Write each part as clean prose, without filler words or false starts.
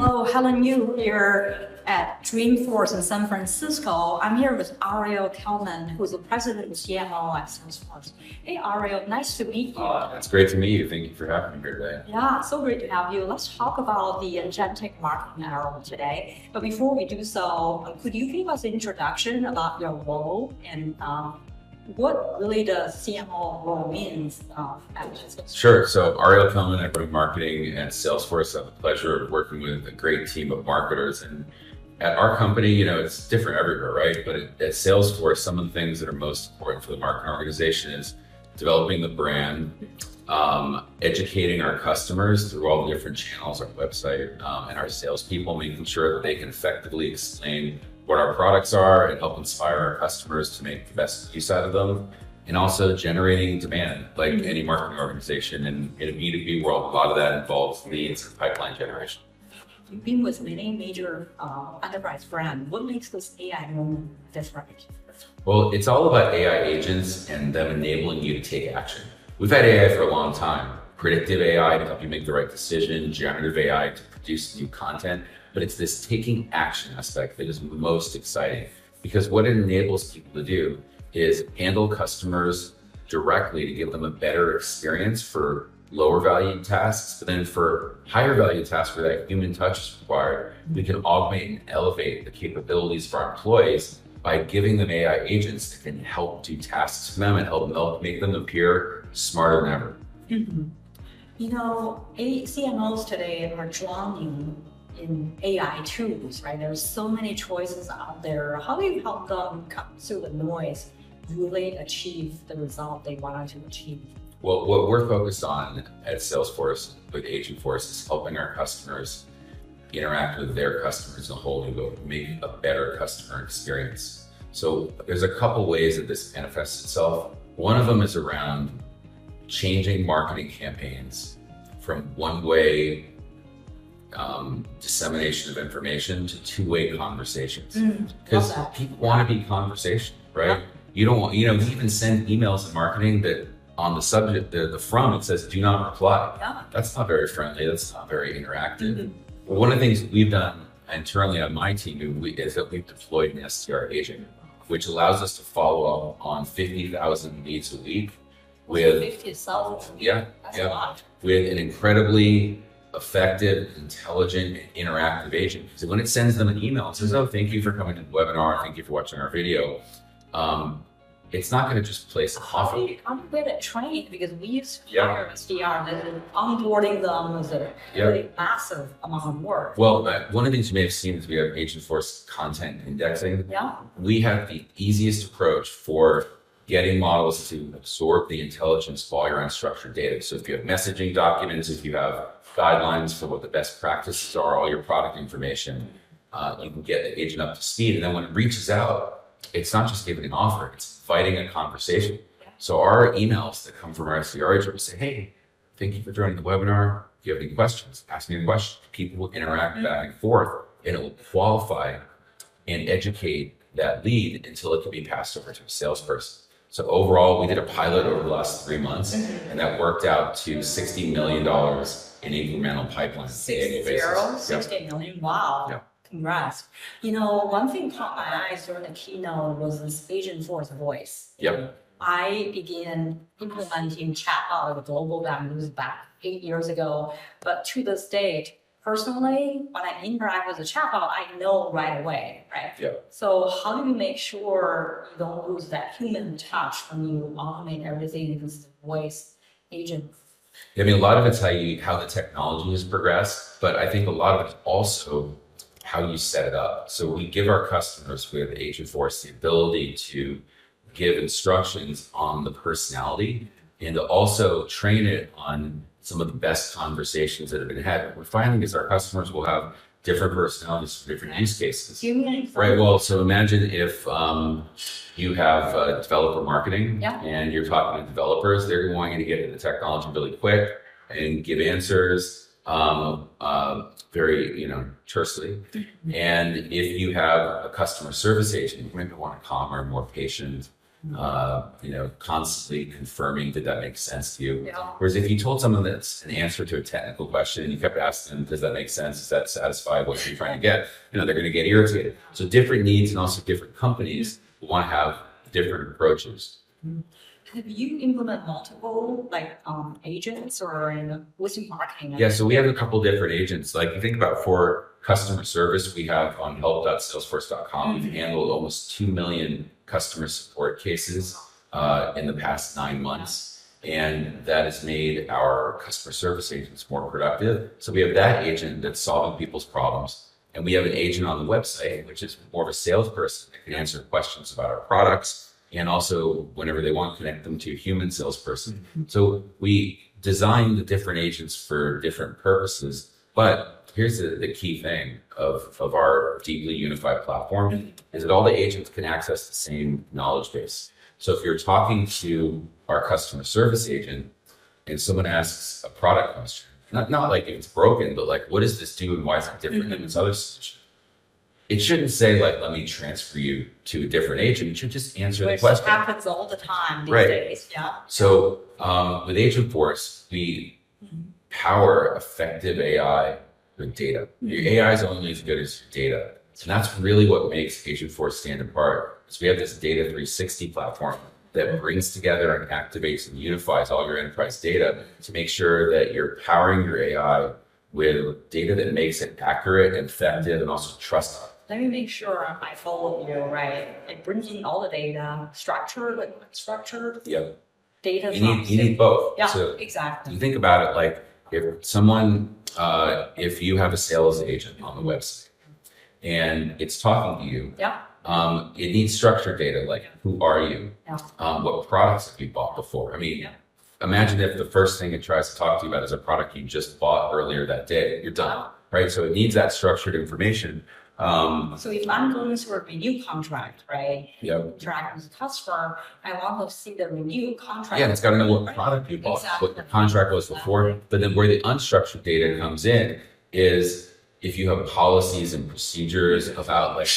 Hello, Helen Yu here at Dreamforce in San Francisco. I'm here with Ariel Kelman, who's the president and CMO at Salesforce. Hey, Ariel, nice to meet you. It's great to meet you. Thank you for having me here today. Yeah, so great to have you. Let's talk about the Agentic marketing era today. But before we do so, could you give us an introduction about your role and what really the CMO role means at Salesforce? Sure. So Ariel Kelman, I run marketing at Salesforce. I have the pleasure of working with a great team of marketers. And at our company, it's different everywhere, right? But at Salesforce, some of the things that are most important for the marketing organization is developing the brand, educating our customers through all the different channels, our website, and our salespeople, making sure that they can effectively explain what our products are and help inspire our customers to make the best use out of them. And also generating demand, like any marketing organization. And in a B2B world, a lot of that involves leads and pipeline generation. You've been with many major enterprise brands. What makes this AI moment different? Well, it's all about AI agents and them enabling you to take action. We've had AI for a long time. Predictive AI to help you make the right decision, generative AI to produce new content. But it's this taking action aspect that is most exciting, because what it enables people to do is handle customers directly to give them a better experience for lower value tasks. But then for higher value tasks where that human touch is required, we can augment and elevate the capabilities for our employees by giving them AI agents that can help do tasks for them and help make them appear smarter than ever. CMOs today are drowning in AI tools, right? There's so many choices out there. How do you help them cut through the noise, really achieve the result they wanted to achieve? Well, what we're focused on at Salesforce with Agentforce is helping our customers interact with their customers in a whole new way, make a better customer experience. So there's a couple ways that this manifests itself. One of them is around changing marketing campaigns from one-way dissemination of information to two-way conversations. Because people want to be conversational, right? Yeah. You don't want, we even send emails in marketing that on the subject, the front, it says, do not reply. Yeah. That's not very friendly. That's not very interactive. Well, one of the things we've done internally on my team is that we've deployed an SDR agent, which allows us to follow up on 50,000 leads a week with 50,000. Yeah, that's a lot. With an incredibly effective, intelligent, and interactive agent. So when it sends them an email, it says, oh, thank you for coming to the webinar. Thank you for watching our video. It's not going to just place an offer. I'm good at training because we used to hire SDR and onboarding them was a really massive amount of work. Well, one of the things you may have seen is we have Agentforce content indexing. Yeah. We have the easiest approach for getting models to absorb the intelligence of all your unstructured data. So if you have messaging documents, if you have guidelines for what the best practices are, all your product information, you can get the agent up to speed. And then when it reaches out, it's not just giving an offer, it's fighting a conversation. So our emails that come from our SDR agent will say, hey, thank you for joining the webinar. If you have any questions, ask me a question. People will interact back and forth, and it will qualify and educate that lead until it can be passed over to a salesperson. So overall, we did a pilot over the last 3 months, and that worked out to $60 million in incremental pipeline. 60 million, wow. Yeah. Congrats. One thing caught my eyes during the keynote was this Agentforce voice. Yep. I began implementing chatbot with global values back 8 years ago, but to this date, personally, when I interact with a chatbot, I know right away, right? Yep. So how do you make sure you don't lose that human touch when you automate everything with the voice agent? I mean, a lot of it's how the technology has progressed, but I think a lot of it's also how you set it up. So we give our customers with Agentforce the ability to give instructions on the personality and to also train it on some of the best conversations that have been had. What we're finding is our customers will have different personalities for different use cases. Right. Well, so imagine if you have developer marketing and you're talking to developers, they're wanting to get into technology really quick and give answers very, tersely. And if you have a customer service agent, you maybe want a calmer, more patient, constantly confirming did that make sense to you. Yeah. Whereas if you told someone that's an answer to a technical question and you kept asking them, does that make sense? Does that satisfy what you're trying to get? They're going to get irritated. So different needs and also different companies want to have different approaches. Have you implement multiple agents or within marketing? Yeah, so we have a couple different agents. Like you think about for customer service, we have on help.salesforce.com, we've handled almost 2 million customer support cases in the past 9 months. And that has made our customer service agents more productive. So we have that agent that's solving people's problems. And we have an agent on the website, which is more of a salesperson that can answer questions about our products. And also, whenever they want, connect them to a human salesperson. So we designed the different agents for different purposes. But here's the key thing of our deeply unified platform is that all the agents can access the same knowledge base. So if you're talking to our customer service agent and someone asks a product question, not like if it's broken, but like, what does this do and why is it different than its other solution? It shouldn't say like, let me transfer you to a different agent. It should just answer the question. Which happens all the time these Right. days. Yeah. So with Agentforce, we power effective AI with data. Your AI is only as good as your data. And that's really what makes Agentforce stand apart. So we have this Data 360 platform that brings together and activates and unifies all your enterprise data to make sure that you're powering your AI with data that makes it accurate, effective, and also trustworthy. Let me make sure I follow you, right? It brings in all the data, structured and unstructured Yep. data. You need both. Yeah, So exactly. you think about it like if someone, if you have a sales agent on the website and it's talking to you, Yeah. it needs structured data like who are you? Yeah. What products have you bought before? I mean, Yeah. imagine if the first thing it tries to talk to you about is a product you just bought earlier that day. You're done, right? So it needs that structured information. So if I'm going through a renew contract, right? Yep. Interact with the customer, I want to see the renew contract. Yeah, and it's got to know what Right? product you bought, Exactly. what the contract was before. But then where the unstructured data comes in is if you have policies and procedures about like,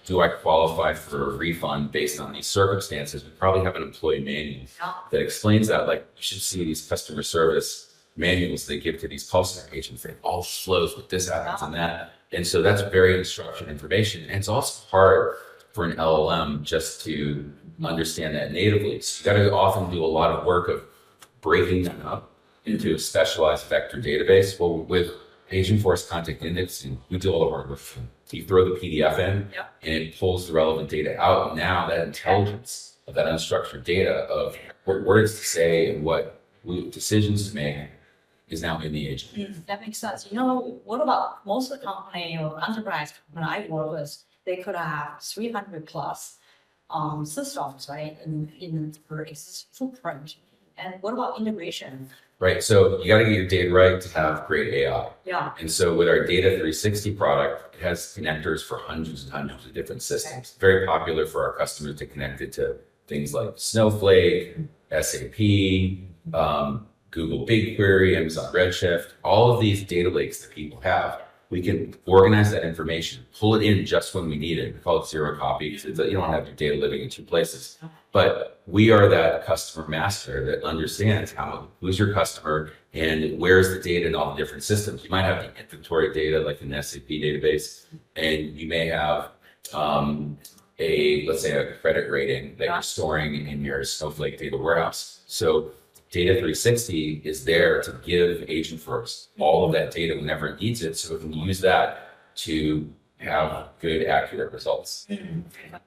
do I qualify for a refund based on these circumstances? We probably have an employee manual Yeah. that explains that. Like you should see these customer service manuals they give to these call center agents. It all flows with this happens and that. And so that's very unstructured information. And it's also hard for an LLM just to understand that natively. So you got to often do a lot of work of breaking that up into a specialized vector database. Well, with Agentforce Context Indexing, we do all of our work. You throw the PDF in and it pulls the relevant data out. Now that intelligence of that unstructured data of what words to say and what decisions to make is now in the agent. That makes sense. What about most of the company or enterprise company I work with, they could have 300 plus systems, right, in their existing footprint. And what about integration? Right. So you got to get your data right to have great AI. Yeah. And so with our Data 360 product, it has connectors for hundreds and hundreds of different systems. Very popular for our customers to connect it to things like Snowflake, SAP, Google BigQuery, Amazon Redshift, all of these data lakes that people have. We can organize that information, pull it in just when we need it. We call it zero copy because you don't have your data living in two places. But we are that customer master that understands who's your customer and where's the data in all the different systems. You might have the inventory data like an SAP database, and you may have let's say a credit rating that you're storing in your Snowflake data warehouse. So Data 360 is there to give Agentforce all of that data whenever it needs it, so it can use that to have good, accurate results.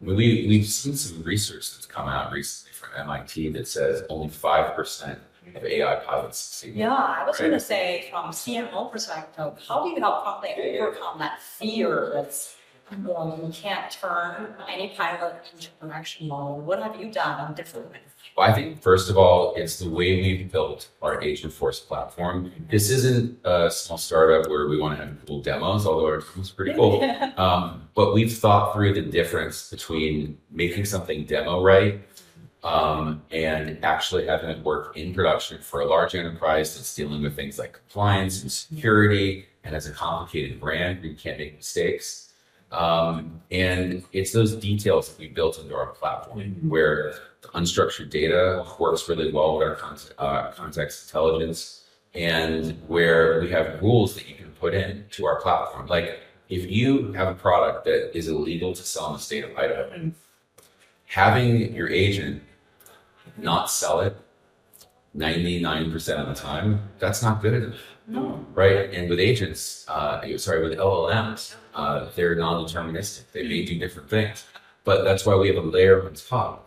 We've seen some research that's come out recently from MIT that says only 5% of AI pilots succeed. Yeah, I was going to say from CMO perspective, how do you help company overcome that fear that's you can't turn any pilot into production model? What have you done differently? Well, I think first of all, it's the way we've built our Agentforce platform. This isn't a small startup where we want to have cool demos, although our team's pretty cool. But we've thought through the difference between making something demo right and actually having it work in production for a large enterprise that's dealing with things like compliance and security and has a complicated brand where you can't make mistakes. And it's those details that we built into our platform where the unstructured data works really well with our context intelligence, and where we have rules that you can put in to our platform. Like if you have a product that is illegal to sell in the state of Idaho, having your agent not sell it 99% of the time, that's not good enough. No. Right? And with agents, with LLMs, they're non-deterministic. They may do different things. But that's why we have a layer on top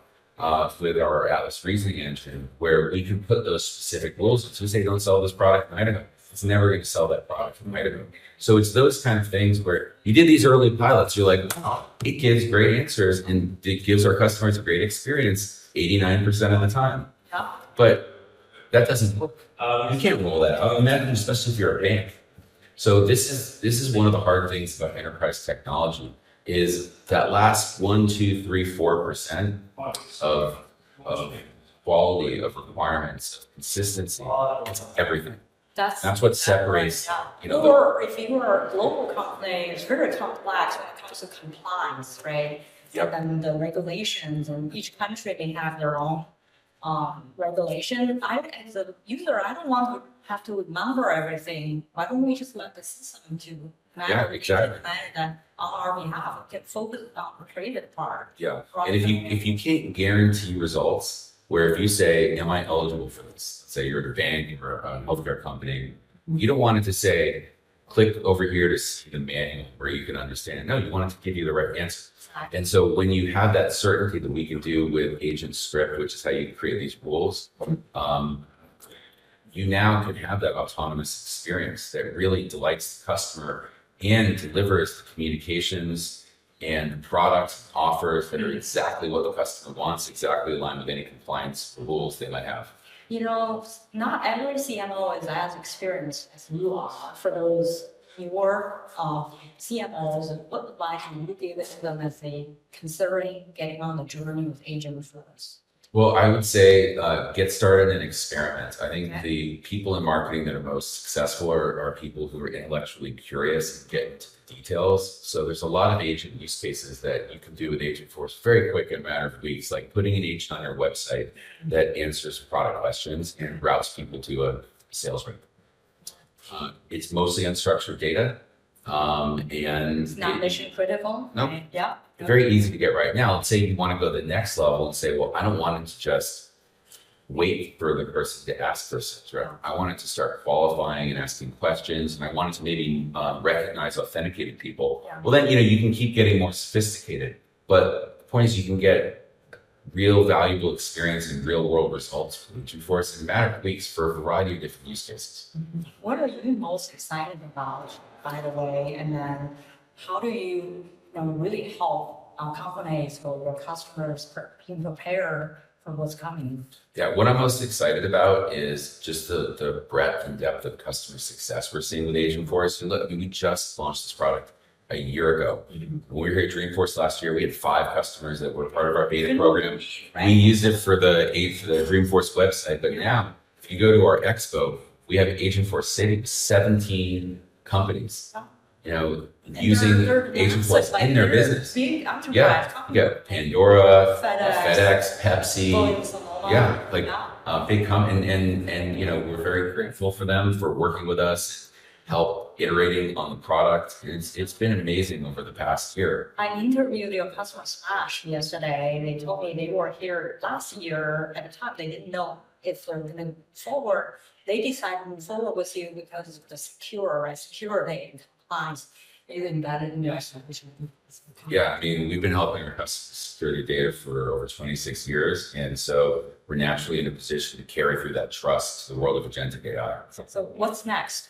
with our Atlas reasoning engine where we can put those specific rules. So say don't sell this product in Idaho. It's never going to sell that product in Idaho. So it's those kind of things where you did these early pilots, you're like, oh, it gives great answers and it gives our customers a great experience 89% of the time. Yeah. But that doesn't work. You can't roll that out. Imagine, especially if you're a bank. So this is one of the hard things about enterprise technology is that last 1, 2, 3, 4% of quality of requirements, of consistency, it's everything. That's what separates. Or if you are a global company, it's very complex when it comes to compliance, right? Yep. And the regulations, and each country may have their own regulation. As a user, I don't want to have to remember everything. Why don't we just let the system to manage that on our behalf? Get focused on the creative part. Yeah, and if you can't guarantee results, where if you say, "Am I eligible for this?" Say you're at a bank or a healthcare company, you don't want it to say, "Click over here to see the manual where you can understand." No, you want it to give you the right answer. And so when you have that certainty that we can do with Agent Script, which is how you create these rules, you now can have that autonomous experience that really delights the customer and delivers the communications and products, offers that are exactly what the customer wants, exactly aligned with any compliance rules they might have. Not every CMO is as experienced as you are. For those newer CMOs, what advice would you give to them as they considering getting on the journey with Agent first? Well, I would say get started and experiment. I think the people in marketing that are most successful are people who are intellectually curious and get into the details. So there's a lot of agent use cases that you can do with Agentforce very quick in a matter of weeks, like putting an agent on your website that answers product questions and routes people to a sales rep. It's mostly unstructured data. And it's not mission critical. Nope. Right? Yeah. Very easy to get right. Now, let's say you want to go to the next level and say, well, I don't want it to just wait for the person to ask for sales rep. I want it to start qualifying and asking questions, and I want it to maybe recognize authenticated people. Yeah. Well, then, you can keep getting more sophisticated. But the point is you can get real valuable experience and real world results from Agentforce in a matter of weeks for a variety of different use cases. What are you most excited about, by the way? And then how do you really help our companies or your customers prepare for what's coming? Yeah, what I'm most excited about is just the breadth and depth of customer success we're seeing with Agentforce. And look, we just launched this product a year ago. When we were here at Dreamforce last year, we had 5 customers that were part of our beta program. Right. We used it for the Dreamforce website, but now if you go to our expo, we have Agentforce sitting 17 companies. Using Agentforce in their business. Big enterprise companies. Yeah, Pandora, FedEx, Pepsi. Big company, and we're very grateful for them for working with us, help iterating on the product. It's been amazing over the past year. I interviewed your customer Smash yesterday. They told me they were here last year. At the time, they didn't know if they're going to move forward. They decided to move forward with you because of the security and compliance is embedded in your solution. Yeah, we've been helping our customers secure their data for over 26 years. And so we're naturally in a position to carry through that trust to the world of agentic AI. So what's next?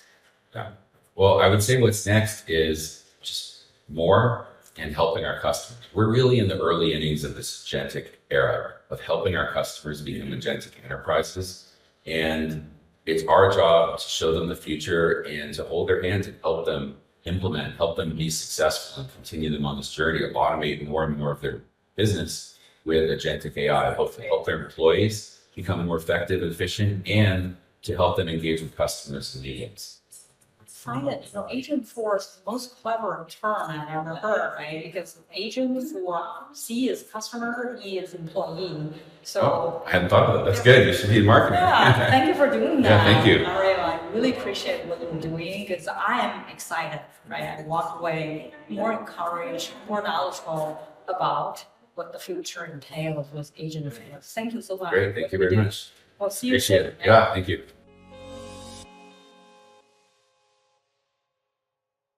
Yeah. Well, I would say what's next is just more and helping our customers. We're really in the early innings of this agentic era of helping our customers become agentic enterprises. And it's our job to show them the future and to hold their hands and help them implement, help them be successful and continue them on this journey to automate more and more of their business with agentic AI, hopefully help their employees become more effective and efficient, and to help them engage with customers and meetings. find that, agent force is the most clever term I've ever heard, right? Because agent for C is customer, E is employee. So Oh, I hadn't thought of that. That's good. You should be in marketing. yeah, thank you for doing that. Yeah, thank you. Mario, I really appreciate what you're doing because I am excited, right? I walk away more encouraged, more knowledgeable about what the future entails with agent force. Thank you so much. Great. Thank you very much. Well, see you Appreciate soon. it. Yeah, thank you.